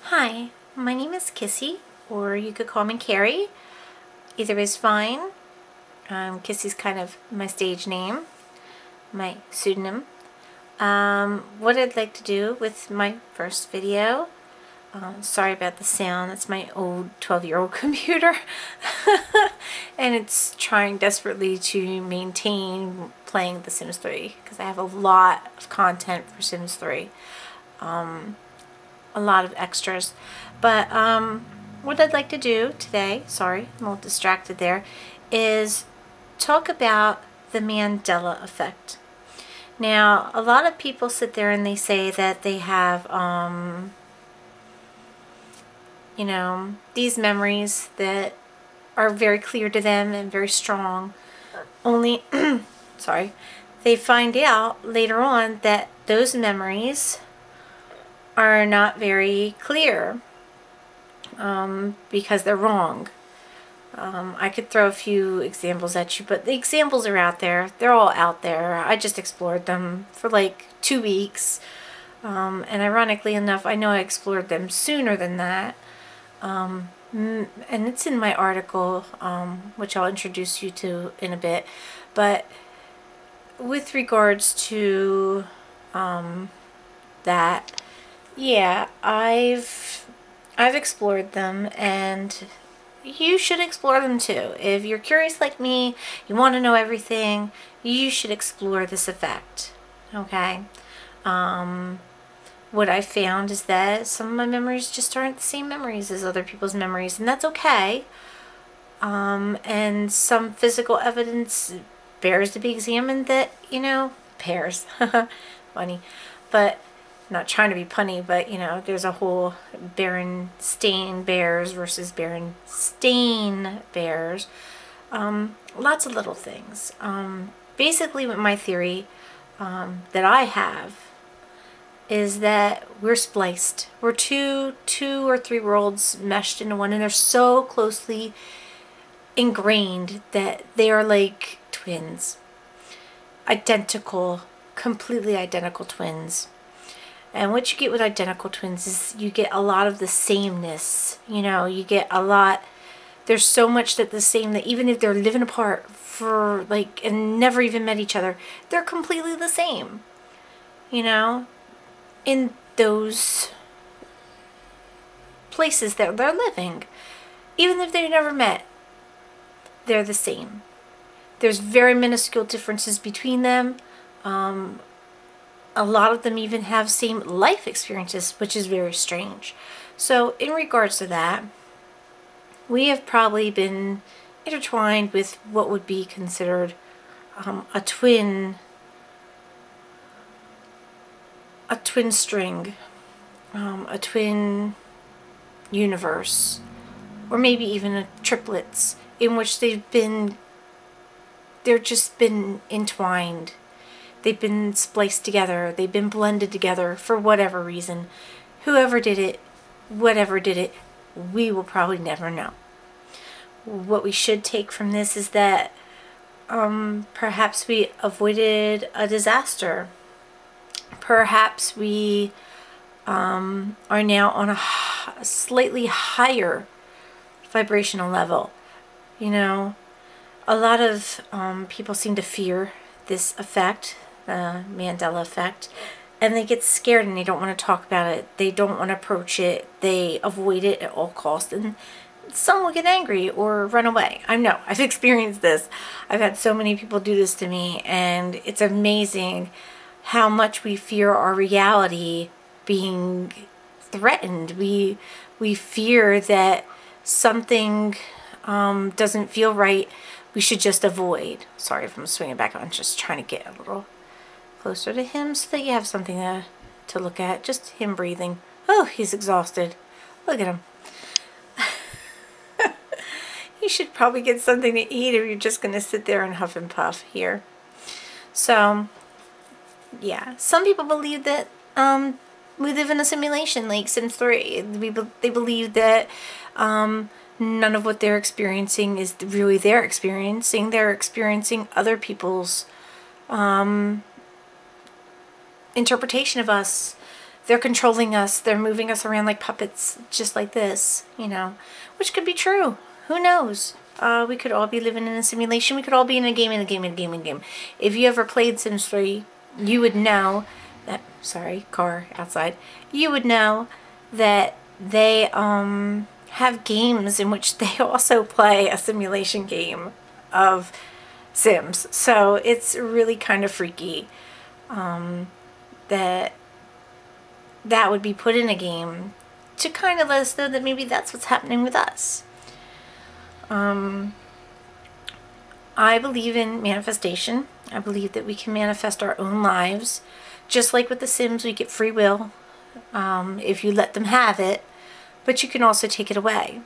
Hi, my name is Kissy, or you could call me Carrie. Either way is fine. Kissy's kind of my stage name, my pseudonym. What I'd like to do with my first video, sorry about the sound, it's my old 12-year-old computer, and it's trying desperately to maintain playing The Sims 3, because I have a lot of content for Sims 3. A lot of extras, but what I'd like to do today, sorry, I'm a little distracted there, is talk about the Mandela Effect. Now, a lot of people sit there and they say that they have, you know, these memories that are very clear to them and very strong, only, sorry, they find out later on that those memories are not very clear because they're wrong. I could throw a few examples at you, but the examples are out there. They're all out there. I just explored them for like 2 weeks. And ironically enough, I know I explored them sooner than that. And it's in my article, which I'll introduce you to in a bit. But with regards to that, yeah, I've explored them, and you should explore them too. If you're curious like me, you want to know everything, you should explore this effect. Okay? What I found is that some of my memories just aren't the same memories as other people's memories, and that's okay. And some physical evidence bears to be examined that, you know, bears. Funny. But not trying to be punny, but you know, there's a whole Berenstain Bears versus Berenstain Bears. Lots of little things. Basically, what my theory that I have is that we're spliced. We're two or three worlds meshed into one, and they're so closely ingrained that they are like twins. Identical, completely identical twins. And what you get with identical twins is you get a lot of the sameness. You know, you get a lot, there's so much that the same that even if they're living apart for like, and never even met each other, they're completely the same. You know, in those places that they're living. Even if they never met, they're the same. There's very minuscule differences between them. A lot of them even have same life experiences, which is very strange. So in regards to that, we have probably been intertwined with what would be considered a twin string, a twin universe, or maybe even a triplets, in which they're just been entwined. They've been spliced together. They've been blended together for whatever reason. Whoever did it, whatever did it, we will probably never know. What we should take from this is that perhaps we avoided a disaster. Perhaps we are now on a slightly higher vibrational level. You know, a lot of people seem to fear this effect, the Mandela Effect, and they get scared and they don't want to talk about it. They don't want to approach it. They avoid it at all costs, and some will get angry or run away. I know, I've experienced this. I've had so many people do this to me, and it's amazing how much we fear our reality being threatened. We fear that something doesn't feel right. We should just avoid. Sorry if I'm swinging back. I'm just trying to get a little closer to him so that you have something to look at. Just him breathing. Oh, he's exhausted. Look at him. You should probably get something to eat if you're just going to sit there and huff and puff here. So, yeah. Some people believe that we live in a simulation like Sims 3. They believe that none of what they're experiencing is really their experiencing. They're experiencing other people's interpretation of us. they're controlling us. They're moving us around like puppets, just like this, you know, which could be true. Who knows? We could all be living in a simulation. We could all be in a game, If you ever played Sims 3, you would know that, sorry, car outside. You would know that they have games in which they also play a simulation game of Sims. So it's really kind of freaky that would be put in a game to kind of let us know that maybe that's what's happening with us. I believe in manifestation. I believe that we can manifest our own lives. Just like with the Sims, we get free will if you let them have it, but you can also take it away.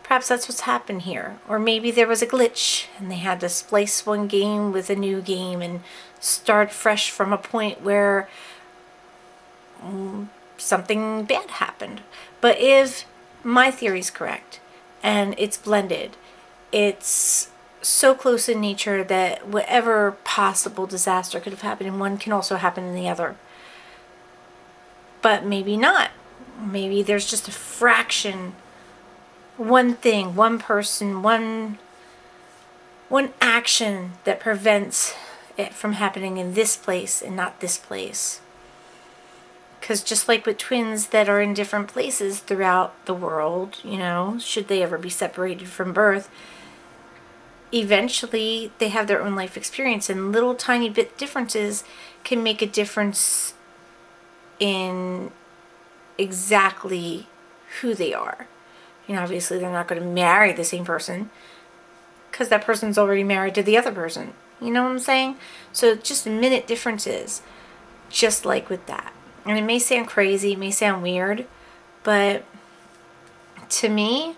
Perhaps that's what's happened here. Or maybe there was a glitch and they had to splice one game with a new game and start fresh from a point where something bad happened. But if my theory is correct and it's blended, it's so close in nature that whatever possible disaster could have happened in one can also happen in the other. But maybe not. Maybe there's just a fraction, one thing, one person, one action that prevents it from happening in this place and not this place. Because just like with twins that are in different places throughout the world, you know, should they ever be separated from birth, eventually they have their own life experience, and little tiny bit differences can make a difference in exactly who they are. You know, obviously they're not going to marry the same person because that person's already married to the other person. You know what I'm saying? So just minute differences, just like with that. And it may sound crazy, it may sound weird, but to me,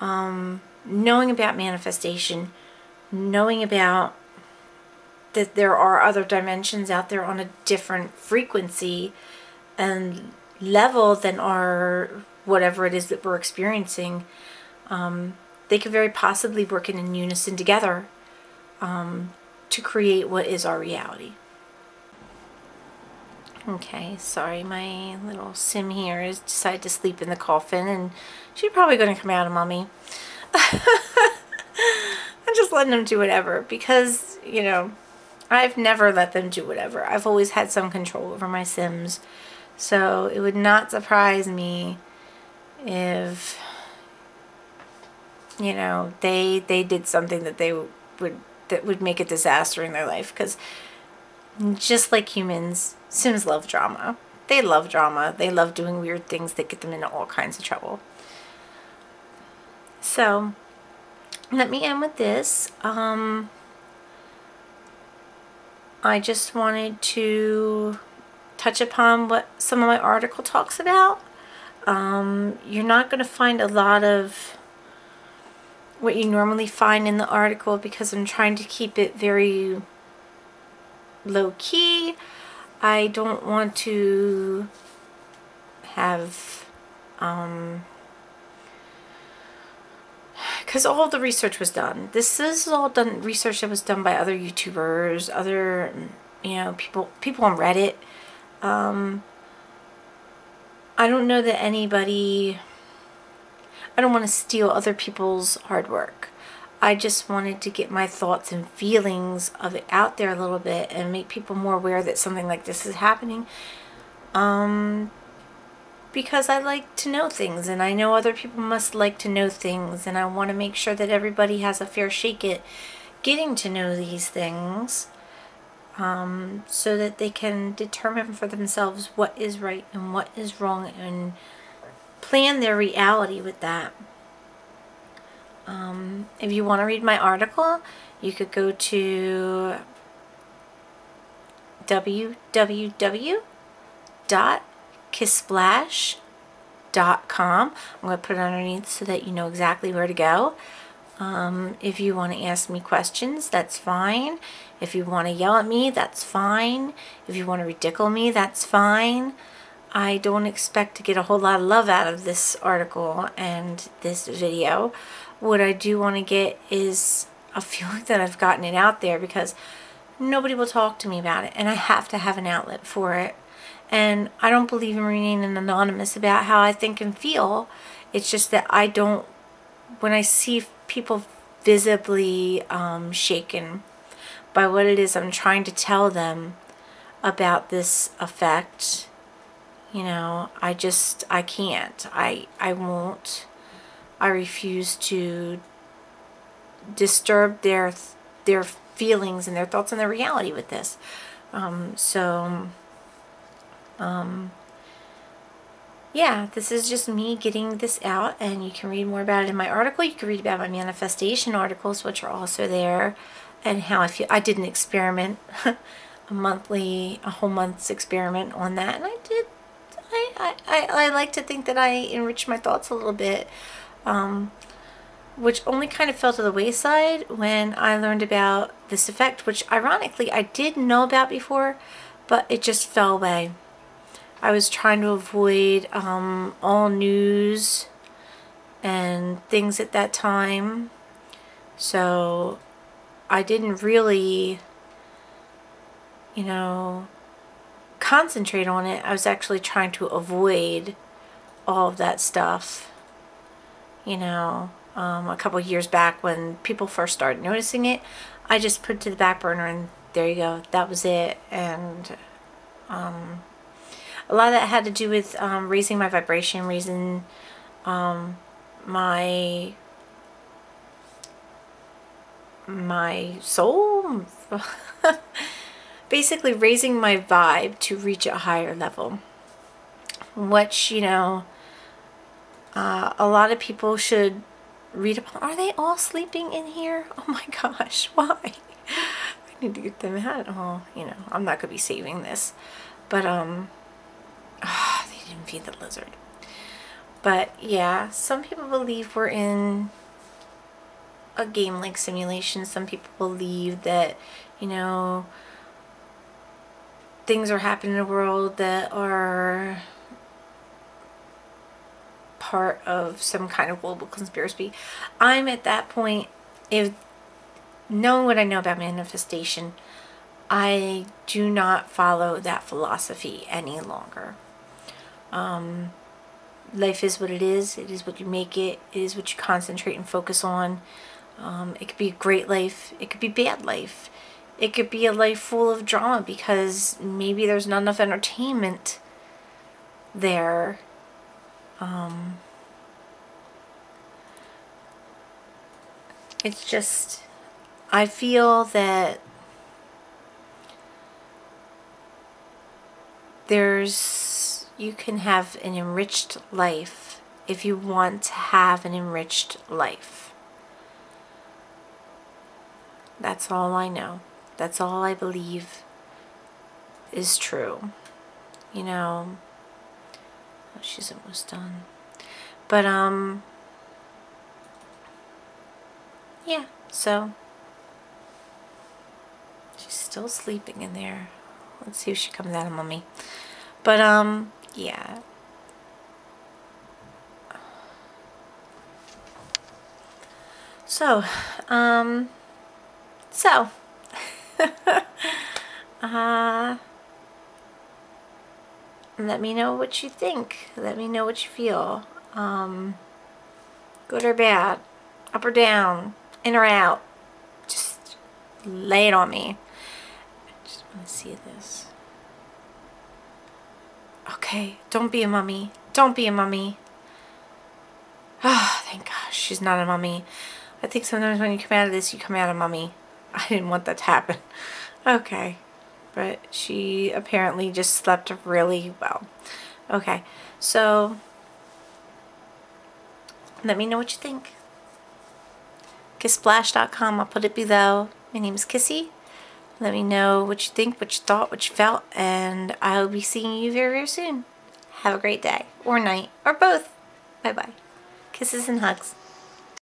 knowing about manifestation, knowing about that there are other dimensions out there on a different frequency and level than our whatever it is that we're experiencing, they could very possibly work in unison together to create what is our reality. Okay, sorry, my little sim here has decided to sleep in the coffin, and she's probably going to come out of mommy. I'm just letting them do whatever because, you know, I've never let them do whatever. I've always had some control over my Sims. So it would not surprise me if, you know, they did something that would make a disaster in their life. Because just like humans, Sims love drama. They love drama. They love doing weird things that get them into all kinds of trouble. So let me end with this. I just wanted to touch upon what some of my article talks about. You're not going to find a lot of what you normally find in the article because I'm trying to keep it very low key. I don't want to have because all of the research was done. This is all done research that was done by other YouTubers, other, you know, people on Reddit. I don't know that anybody, I don't want to steal other people's hard work. I just wanted to get my thoughts and feelings of it out there a little bit and make people more aware that something like this is happening. Because I like to know things, and I know other people must like to know things, and I want to make sure that everybody has a fair shake at getting to know these things, so that they can determine for themselves what is right and what is wrong and plan their reality with that. If you want to read my article, you could go to www.kisssplash.com. I'm going to put it underneath so that you know exactly where to go. If you want to ask me questions, that's fine. If you want to yell at me, that's fine. If you want to ridicule me, that's fine. I don't expect to get a whole lot of love out of this article and this video. What I do want to get is a feeling that I've gotten it out there, because nobody will talk to me about it, and I have to have an outlet for it. And I don't believe in remaining anonymous about how I think and feel. It's just that I don't, when I see people visibly shaken by what it is I'm trying to tell them about this effect, you know, I can't. I won't. I refuse to disturb their feelings and their thoughts and their reality with this. Yeah, this is just me getting this out, and you can read more about it in my article. You can read about my manifestation articles, which are also there, and how I feel. I did an experiment, a whole month's experiment on that, and I like to think that I enriched my thoughts a little bit, which only kind of fell to the wayside when I learned about this effect, which ironically I did know about before, but it just fell away. I was trying to avoid all news and things at that time, so I didn't really, you know, concentrate on it. I was actually trying to avoid all of that stuff, you know. A couple years back when people first started noticing it, I just put it to the back burner, and there you go, that was it. And a lot of that had to do with raising my vibration, raising my soul, basically raising my vibe to reach a higher level, which, you know, a lot of people should read upon. Are they all sleeping in here? Oh my gosh, why? I need to get them out. Oh, you know, I'm not gonna be saving this, but they didn't feed the lizard. But yeah, some people believe we're in a game-like simulation. Some people believe that, you know, things are happening in the world that are part of some kind of global conspiracy. I'm at that point, if knowing what I know about manifestation, I do not follow that philosophy any longer. Life is what it is. It is what you make it. It is what you concentrate and focus on. It could be a great life. It could be bad life. It could be a life full of drama because maybe there's not enough entertainment there. It's just, I feel that you can have an enriched life if you want to have an enriched life. That's all I know. That's all I believe is true. You know, oh, she's almost done. But, yeah, so she's still sleeping in there. Let's see if she comes out of mommy. But, yeah. So, let me know what you think. Let me know what you feel. Good or bad, up or down, in or out. Just lay it on me. I just want to see this. Okay, don't be a mummy. Don't be a mummy. Oh, thank gosh, she's not a mummy. I think sometimes when you come out of this, you come out a mummy. I didn't want that to happen. Okay, but she apparently just slept really well. Okay, so let me know what you think. Kisssplash.com, I'll put it below. My name is Kissy. Let me know what you think, what you thought, what you felt, and I'll be seeing you very, very soon. Have a great day, or night, or both. Bye-bye. Kisses and hugs.